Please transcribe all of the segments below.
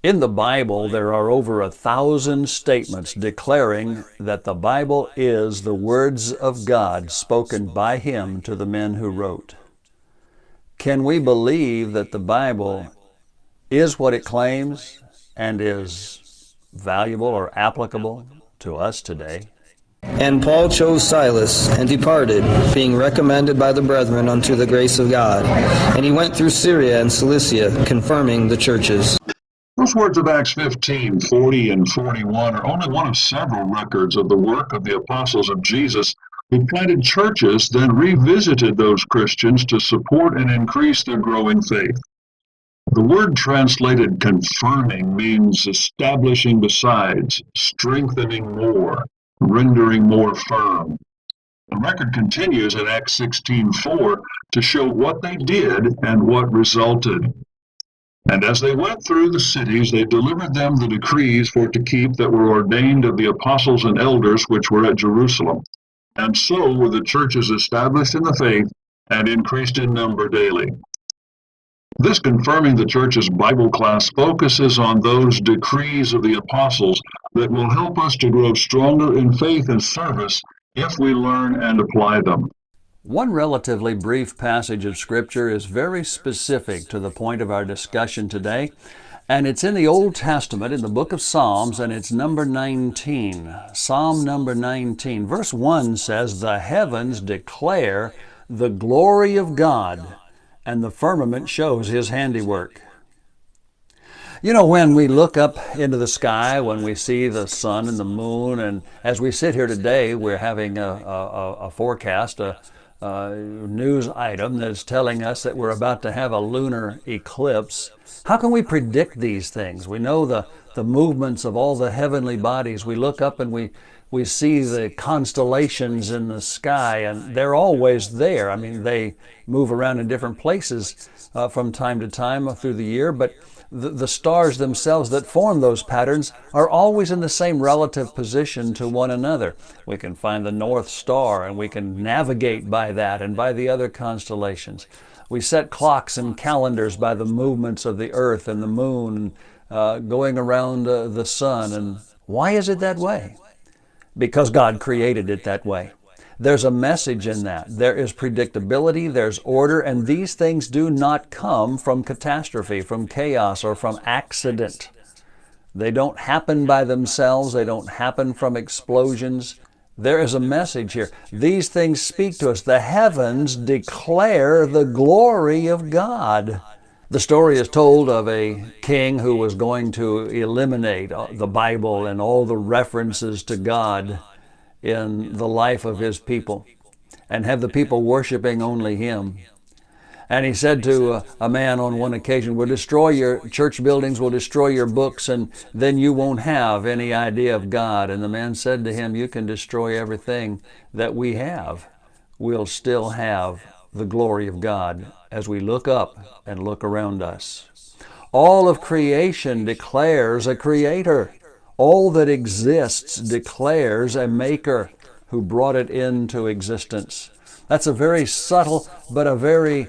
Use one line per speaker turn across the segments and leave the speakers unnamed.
In the Bible, there are over 1,000 statements declaring that the Bible is the words of God spoken by Him to the men who wrote. Can we believe that the Bible is what it claims and is valuable or applicable to us today?
And Paul chose Silas, and departed, being recommended by the brethren unto the grace of God. And he went through Syria and Cilicia, confirming the churches.
Those words of Acts 15:40 and 41 are only one of several records of the work of the apostles of Jesus who planted churches, then revisited those Christians to support and increase their growing faith. The word translated confirming means establishing besides, strengthening more, rendering more firm. The record continues in Acts 16:4 to show what they did and what resulted. And as they went through the cities, they delivered them the decrees for to keep that were ordained of the apostles and elders which were at Jerusalem. And so were the churches established in the faith and increased in number daily. This Confirming the Church's Bible class focuses on those decrees of the apostles that will help us to grow stronger in faith and service if we learn and apply them.
One relatively brief passage of Scripture is very specific to the point of our discussion today, and it's in the Old Testament in the book of Psalms, and it's number 19. Psalm number 19. Verse 1 says, "The heavens declare the glory of God, and the firmament shows His handiwork." You know, when we look up into the sky, when we see the sun and the moon, and as we sit here today, we're having a forecast, a news item that's telling us that we're about to have a lunar eclipse. How can we predict these things? We know the movements of all the heavenly bodies. We look up and we see the constellations in the sky, and they're always there. I mean, they move around in different places from time to time through the year, but the stars themselves that form those patterns are always in the same relative position to one another. We can find the North Star, and we can navigate by that and by the other constellations. We set clocks and calendars by the movements of the earth and the moon going around the sun. And why is it that way? Because God created it that way. There's a message in that. There is predictability, there's order, and these things do not come from catastrophe, from chaos, or from accident. They don't happen by themselves. They don't happen from explosions. There is a message here. These things speak to us. The heavens declare the glory of God. The story is told of a king who was going to eliminate the Bible and all the references to God in the life of his people and have the people worshiping only Him. And he said to a man on one occasion, "We'll destroy your church buildings, we'll destroy your books, and then you won't have any idea of God." And the man said to him, "You can destroy everything that we have. We'll still have the glory of God as we look up and look around us." All of creation declares a creator. All that exists declares a maker who brought it into existence. That's a very subtle but a very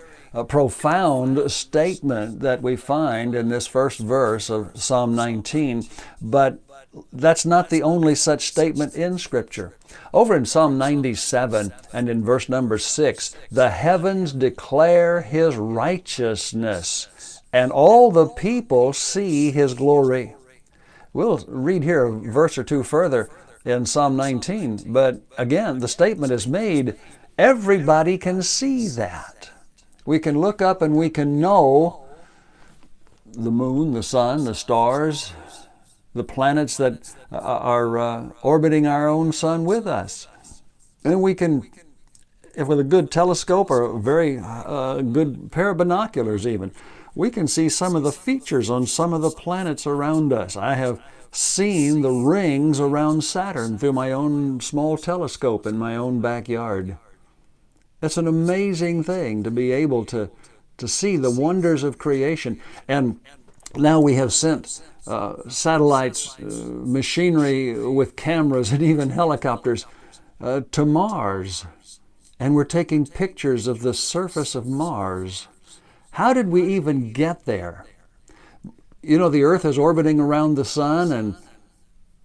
profound statement that we find in this first verse of Psalm 19. But that's not the only such statement in Scripture. Over in Psalm 97 and in verse number 6, "The heavens declare His righteousness, and all the people see His glory." We'll read here a verse or two further in Psalm 19, but again, the statement is made, everybody can see that. We can look up and we can know the moon, the sun, the stars, the planets that are orbiting our own sun with us. And we can, if with a good telescope or a very good pair of binoculars even, we can see some of the features on some of the planets around us. I have seen the rings around Saturn through my own small telescope in my own backyard. It's an amazing thing to be able to see the wonders of creation. And now we have sent satellites, machinery with cameras and even helicopters to Mars. And we're taking pictures of the surface of Mars. How did we even get there? You know, the Earth is orbiting around the sun, and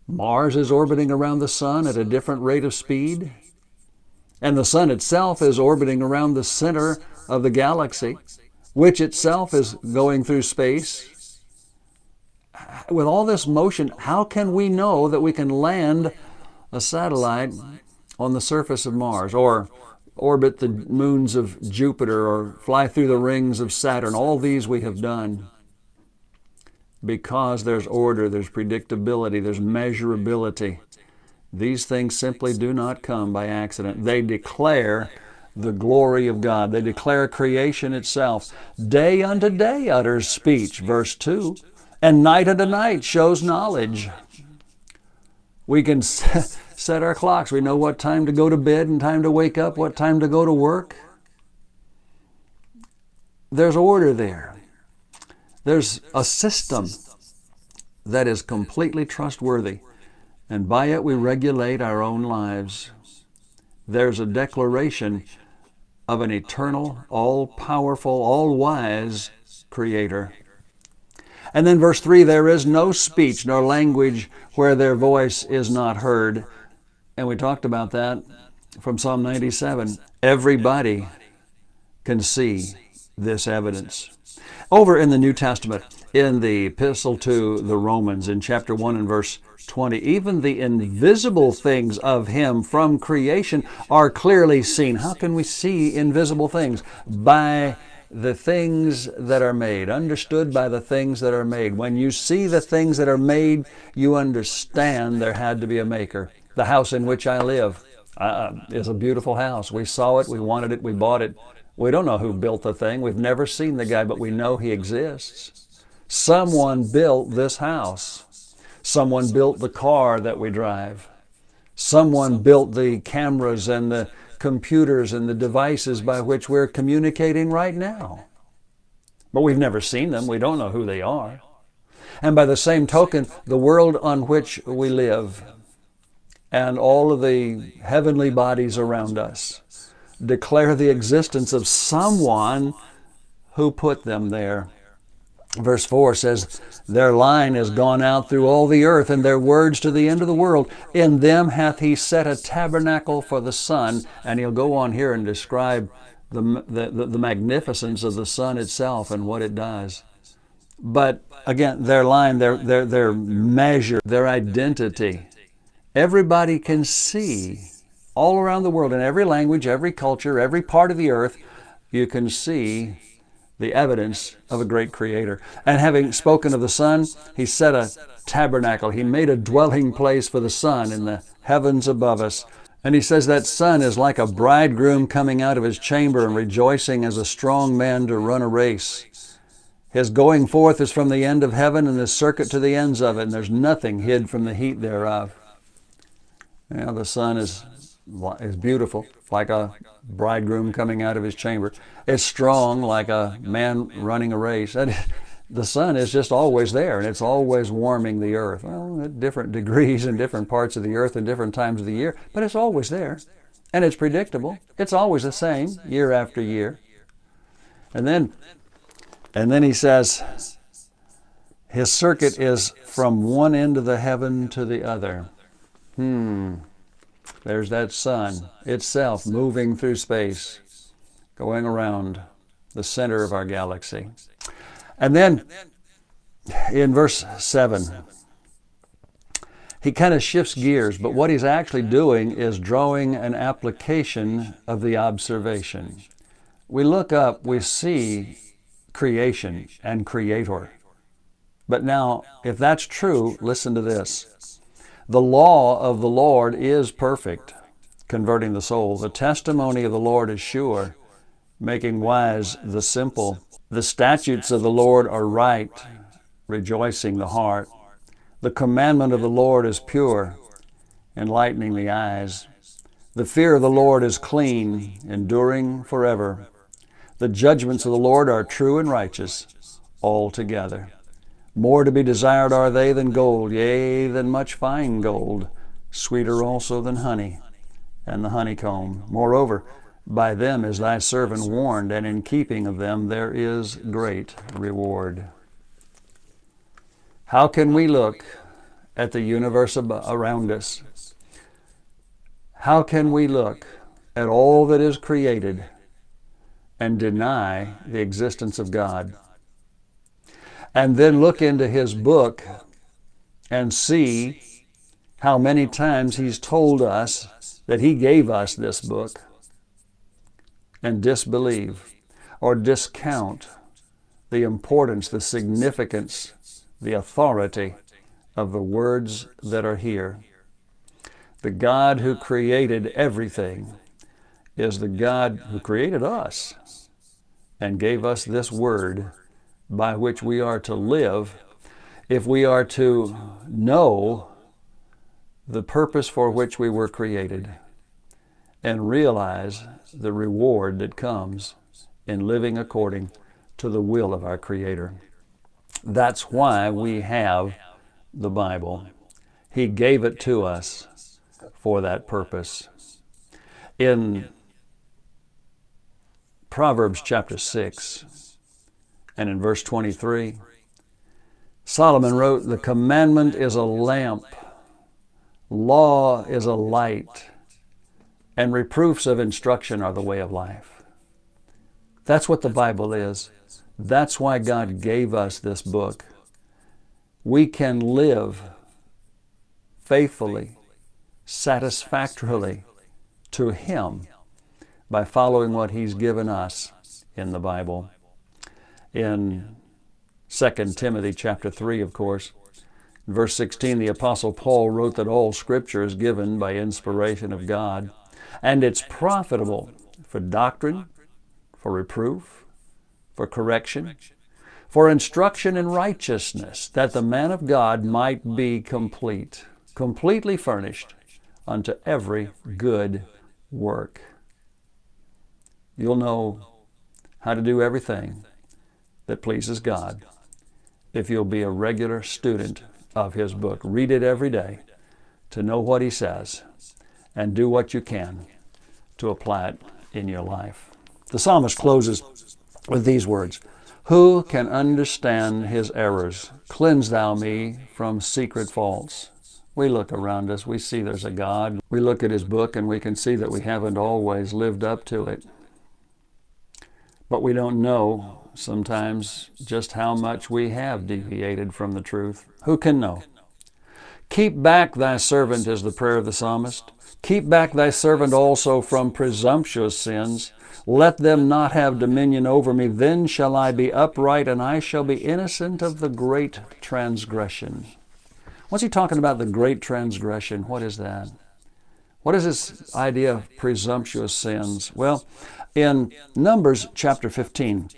Mars is orbiting around the sun at a different rate of speed. And the sun itself is orbiting around the center of the galaxy, which itself is going through space. With all this motion, how can we know that we can land a satellite on the surface of Mars, or orbit the moons of Jupiter, or fly through the rings of Saturn? All these we have done because there's order, there's predictability, there's measurability. These things simply do not come by accident. They declare the glory of God. They declare creation itself. Day unto day utters speech, verse 2, and night unto night shows knowledge. We can set our clocks. We know what time to go to bed and time to wake up, what time to go to work. There's order there. There's a system that is completely trustworthy, and by it we regulate our own lives. There's a declaration of an eternal, all-powerful, all-wise Creator. And then verse 3, there is no speech nor language where their voice is not heard. And we talked about that from Psalm 97. Everybody can see this evidence. Over in the New Testament, in the epistle to the Romans, in chapter 1 and verse 20, even the invisible things of Him from creation are clearly seen. How can we see invisible things? By the things that are made, understood by the things that are made. When you see the things that are made, you understand there had to be a maker. The house in which I live is a beautiful house. We saw it, we wanted it, we bought it. We don't know who built the thing. We've never seen the guy, but we know he exists. Someone built this house. Someone built the car that we drive. Someone built the cameras and the computers and the devices by which we're communicating right now. But we've never seen them. We don't know who they are. And by the same token, the world on which we live and all of the heavenly bodies around us declare the existence of someone who put them there. Verse 4 says, their line is gone out through all the earth, and their words to the end of the world. In them hath He set a tabernacle for the sun. And he'll go on here and describe the magnificence of the sun itself and what it does. But again, their line, their measure, their identity, everybody can see all around the world, in every language, every culture, every part of the earth, you can see the evidence of a great Creator. And having spoken of the sun, He set a tabernacle. He made a dwelling place for the sun in the heavens above us. And He says that sun is like a bridegroom coming out of his chamber and rejoicing as a strong man to run a race. His going forth is from the end of heaven, and his circuit to the ends of it, and there's nothing hid from the heat thereof. You know, the sun is beautiful, like a bridegroom coming out of his chamber. It's strong, like a man running a race. The sun is just always there, and it's always warming the earth. Well, at different degrees in different parts of the earth and different times of the year, but it's always there. And it's predictable. It's always the same, year after year. And then He says, His circuit is from one end of the heaven to the other. There's that sun itself moving through space, going around the center of our galaxy. And then in verse 7, he kind of shifts gears, but what he's actually doing is drawing an application of the observation. We look up, we see creation and Creator. But now, if that's true, listen to this. The law of the Lord is perfect, converting the soul. The testimony of the Lord is sure, making wise the simple. The statutes of the Lord are right, rejoicing the heart. The commandment of the Lord is pure, enlightening the eyes. The fear of the Lord is clean, enduring forever. The judgments of the Lord are true and righteous altogether. More to be desired are they than gold, yea, than much fine gold, sweeter also than honey and the honeycomb. Moreover, by them is thy servant warned, and in keeping of them there is great reward. How can we look at the universe around us? How can we look at all that is created and deny the existence of God? And then look into His book and see how many times He's told us that He gave us this book, and disbelieve or discount the importance, the significance, the authority of the words that are here. The God who created everything is the God who created us and gave us this word by which we are to live if we are to know the purpose for which we were created and realize the reward that comes in living according to the will of our Creator. That's why we have the Bible. He gave it to us for that purpose. In Proverbs chapter 6 and in verse 23, Solomon wrote, "The commandment is a lamp, law is a light, and reproofs of instruction are the way of life." That's what the Bible is. That's why God gave us this book. We can live faithfully, satisfactorily to Him by following what He's given us in the Bible. In 2 Timothy chapter 3, of course, verse 16, the Apostle Paul wrote that all Scripture is given by inspiration of God, and it's profitable for doctrine, for reproof, for correction, for instruction in righteousness, that the man of God might be complete, completely furnished unto every good work. You'll know how to do everything that pleases God if you'll be a regular student of His book. Read it every day to know what He says and do what you can to apply it in your life. The psalmist closes with these words, "Who can understand His errors? Cleanse Thou me from secret faults." We look around us, we see there's a God. We look at His book and we can see that we haven't always lived up to it. But we don't know sometimes just how much we have deviated from the truth. Who can know? "Keep back Thy servant," is the prayer of the psalmist. "Keep back Thy servant also from presumptuous sins. Let them not have dominion over me. Then shall I be upright, and I shall be innocent of the great transgression." What's he talking about, the great transgression? What is that? What is this idea of presumptuous sins? Well, in Numbers chapter 15,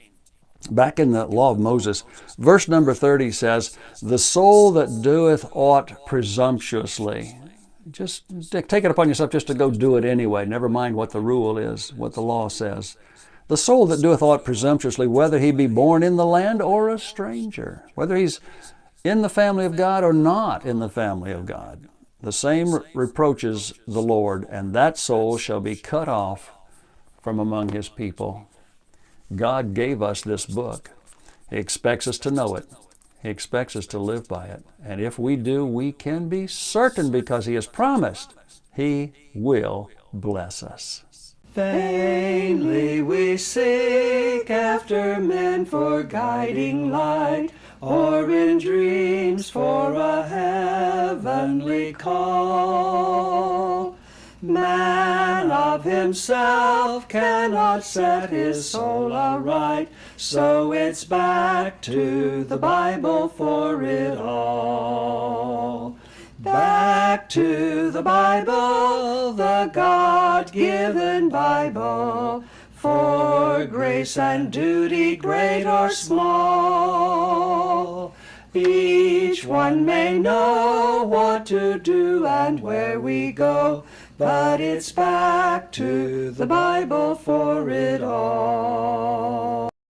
back in the law of Moses, verse number 30 says, "The soul that doeth aught presumptuously." Just take it upon yourself just to go do it anyway. Never mind what the rule is, what the law says. "The soul that doeth aught presumptuously, whether he be born in the land or a stranger," whether he's in the family of God or not in the family of God, the same reproaches the Lord, and that soul shall be cut off from among His people. God gave us this book. He expects us to know it. He expects us to live by it. And if we do, we can be certain, because He has promised, He will bless us.
Vainly we seek after men for guiding light, or in dreams for a heavenly call. Man of himself cannot set his soul aright, so it's back to the Bible for it all. Back to the Bible, the God-given Bible, for grace and duty great or small. Each one may know what to do and where we go, but it's back to the Bible for it all.